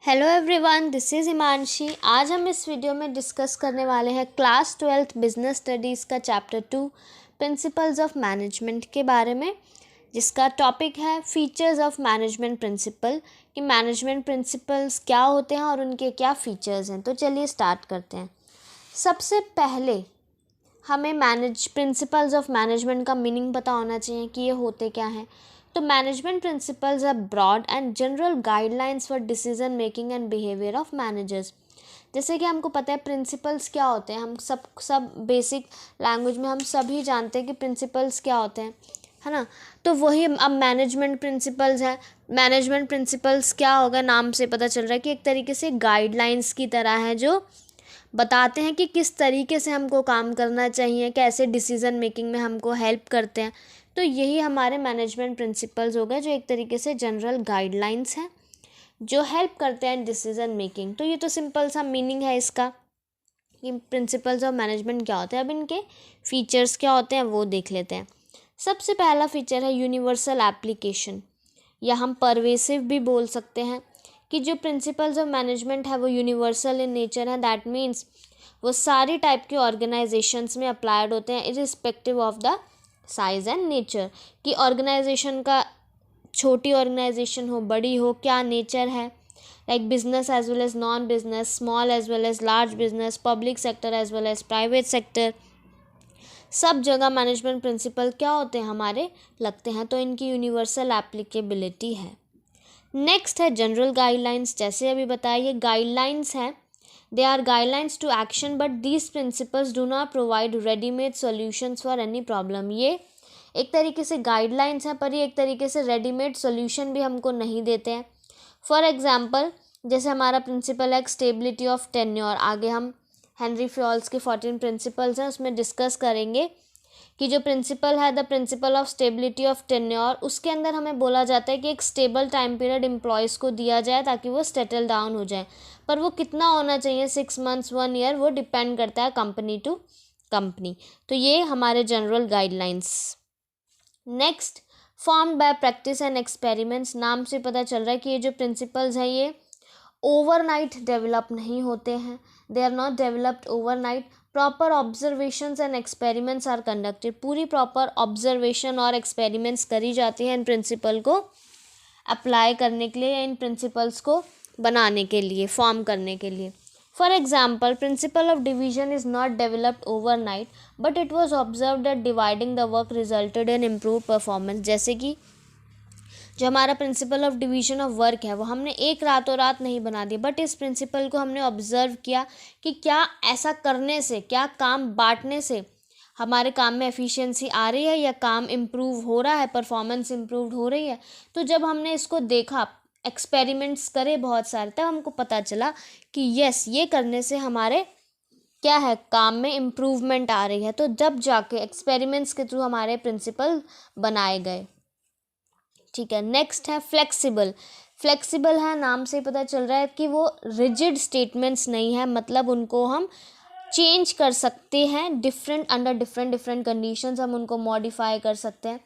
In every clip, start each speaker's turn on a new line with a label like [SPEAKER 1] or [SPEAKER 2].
[SPEAKER 1] Hello everyone, this is Himanshi. आज हम इस वीडियो में डिस्कस करने वाले हैं क्लास 12th बिजनेस स्टडीज़ का चैप्टर 2 प्रिंसिपल्स ऑफ मैनेजमेंट के बारे में, जिसका टॉपिक है फीचर्स ऑफ मैनेजमेंट प्रिंसिपल कि मैनेजमेंट प्रिंसिपल्स क्या होते हैं और उनके क्या फीचर्स हैं। तो चलिए स्टार्ट करते हैं। सबसे पहले हमें प्रिंसिपल्स ऑफ मैनेजमेंट का मीनिंग पता होना चाहिए कि ये होते क्या हैं। तो management principles are broad and general guidelines for decision making and behaviour of managers. जैसे कि हमको पता है प्रिंसिपल्स क्या होते हैं, हम सब बेसिक लैंग्वेज में हम सभी जानते हैं कि प्रिंसिपल्स क्या होते हैं, है ना। तो वही अब मैनेजमेंट प्रिंसिपल्स है। मैनेजमेंट प्रिंसिपल्स क्या होगा, नाम से पता चल रहा है कि एक तरीके से गाइडलाइंस की तरह है जो बताते हैं कि किस तरीके से हमको काम करना चाहिए, कैसे डिसीज़न मेकिंग में हमको हेल्प करते हैं। तो यही हमारे मैनेजमेंट प्रिंसिपल्स हो गए, जो एक तरीके से जनरल गाइडलाइंस हैं जो हेल्प करते हैं डिसीज़न मेकिंग। तो ये तो सिंपल सा मीनिंग है इसका कि प्रिंसिपल्स ऑफ मैनेजमेंट क्या होते हैं। अब इनके फीचर्स क्या होते हैं वो देख लेते हैं। सबसे पहला फीचर है यूनिवर्सल एप्लीकेशन, या हम परवेसिव भी बोल सकते हैं कि जो प्रिंसिपल्स ऑफ मैनेजमेंट है वो यूनिवर्सल इन नेचर है। दैट मीन्स वो सारी टाइप के ऑर्गेनाइजेशंस में अप्लाइड होते हैं irrespective of the size and nature, कि ऑर्गेनाइजेशन का छोटी ऑर्गेनाइजेशन हो बड़ी हो क्या नेचर है, like business as well as non business, small as well as large business, public sector as well as private sector, सब जगह मैनेजमेंट प्रिंसिपल क्या होते हैं हमारे लगते हैं। तो इनकी यूनिवर्सल एप्लीकेबिलिटी है। नेक्स्ट है जनरल गाइडलाइंस। जैसे अभी बताया ये गाइडलाइंस हैं, they are guidelines to action but these principles do not provide readymade solutions for any problem. ये एक तरीके से गाइडलाइंस हैं पर ये एक तरीके से रेडीमेड सॉल्यूशन भी हमको नहीं देते हैं। फॉर एग्जांपल जैसे हमारा प्रिंसिपल है स्टेबिलिटी ऑफ टेन्योर, आगे हम हेनरी फ्योल्स के 14 प्रिंसिपल्स हैं उसमें डिस्कस करेंगे कि जो प्रिंसिपल है the principle of stability of tenure, उसके अंदर हमें बोला जाता है कि एक स्टेबल टाइम पीरियड एम्प्लॉयज़ को दिया जाए ताकि वो सेटल डाउन हो जाए। पर वो कितना होना चाहिए, 6 मंथ्स 1 ईयर, वो डिपेंड करता है कंपनी टू कंपनी। तो ये हमारे general guidelines. Next, formed by practice and experiments. नाम से पता चल रहा है कि ये जो प्रिंसिपल्स हैं ये ओवरनाइट डेवलप नहीं होते हैं, they are not developed overnight. Proper observations and experiments are conducted. पूरी प्रॉपर ऑब्जर्वेशन और एक्सपेरिमेंट्स करी जाती हैं इन प्रिंसिपल को अप्लाई करने के लिए, इन प्रिंसिपल्स को बनाने के लिए, फॉर्म करने के लिए। For example principle of division is not developed overnight but it was observe that dividing the work resulted in improve performance. जैसे कि जो हमारा principle of division of work है वो हमने एक रातों रात नहीं बना दिया, बट इस प्रिंसिपल को हमने ऑब्जर्व किया कि क्या ऐसा करने से, क्या काम बांटने से हमारे काम में एफिशिएंसी आ रही है या काम इम्प्रूव हो रहा है, परफॉर्मेंस इम्प्रूव हो रही है। तो जब हमने इसको देखा, एक्सपेरिमेंट्स करे बहुत सारे, तब हमको पता चला कि यस ये करने से हमारे क्या है काम में इम्प्रूवमेंट आ रही है। तो जब जाके एक्सपेरिमेंट्स के थ्रू हमारे प्रिंसिपल बनाए गए। ठीक है, नेक्स्ट है फ्लेक्सिबल। फ्लेक्सिबल है, नाम से पता चल रहा है कि वो रिजिड स्टेटमेंट्स नहीं है, मतलब उनको हम चेंज कर सकते हैं डिफरेंट अंडर डिफरेंट कंडीशंस, हम उनको मॉडिफाई कर सकते हैं।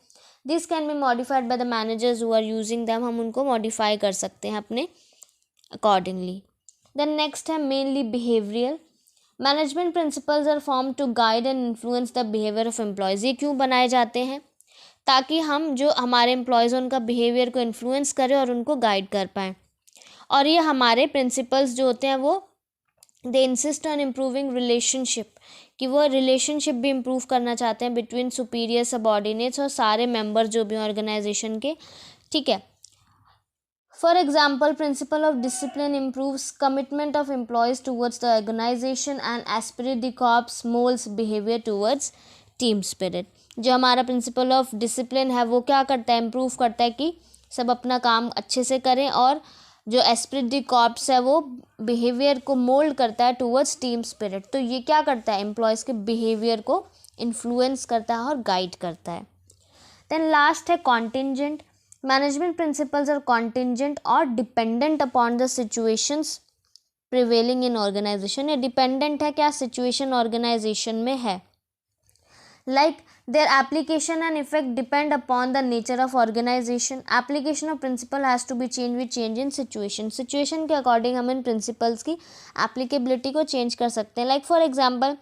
[SPEAKER 1] This can be modified by the managers who are using them, हम उनको मॉडिफाई कर सकते हैं अपने अकॉर्डिंगली। देन नेक्स्ट है mainly behavioural. Management principles are form to guide and influence the behaviour of employees. ये क्यों बनाए जाते हैं, ताकि हम जो हमारे एम्प्लॉयज़ उनका बिहेवियर को इन्फ्लुएंस करें और उनको गाइड कर पाएँ। और ये हमारे प्रिंसिपल्स जो होते हैं वो दे इंसिस्ट ऑन इम्प्रूविंग रिलेशनशिप, कि वो रिलेशनशिप भी इम्प्रूव करना चाहते हैं बिटवीन सुपीरियर सबॉर्डिनेट्स और सारे मेंबर्स जो भी ऑर्गेनाइजेशन के। ठीक है, for example principle of discipline improves commitment of employees towards the organisation and esprit de corps moulds behaviour towards team spirit. जो हमारा प्रिंसिपल ऑफ डिसिप्लिन है वो क्या करता है, इम्प्रूव करता है कि सब अपना काम अच्छे से करें, और जो एस्पिरिट द कॉर्प्स है वो बिहेवियर को मोल्ड करता है टूवर्ड्स टीम स्पिरिट। तो ये क्या करता है, एम्प्लॉयज़ के बिहेवियर को इन्फ्लुएंस करता है और गाइड करता है। देन लास्ट है contingent. Management principles are contingent और dependent upon the situations prevailing in organization. ये डिपेंडेंट है क्या सिचुएशन ऑर्गेनाइजेशन में है, like Their application and effect depend upon the nature of organization. Application of principle has to be changed with change in situation. Situation के according हम इन principles की applicability को change कर सकते हैं. Like for example,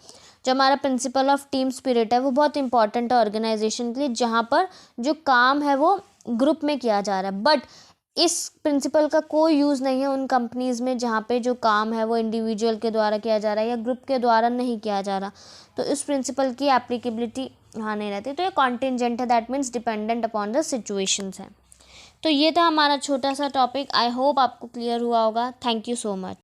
[SPEAKER 1] जो हमारा प्रिंसिपल ऑफ टीम स्पिरिट है वो बहुत इंपॉर्टेंट है ऑर्गेनाइजेशन के लिए, जहाँ पर जो काम है वो ग्रुप में किया जा रहा है. बट इस प्रिंसिपल का कोई यूज़ नहीं है उन कंपनीज़ में जहाँ पे जो काम है वो इंडिविजुअल के द्वारा किया जा रहा है या ग्रुप के द्वारा नहीं किया जा रहा. तो इस प्रिंसिपल की एप्लीकेबिलिटी वहाँ नहीं रहती. तो ये कॉन्टिजेंट है, that means dependent upon the situations है. तो ये था हमारा छोटा सा टॉपिक. आई होप आपको क्लियर हुआ होगा. Thank you so much.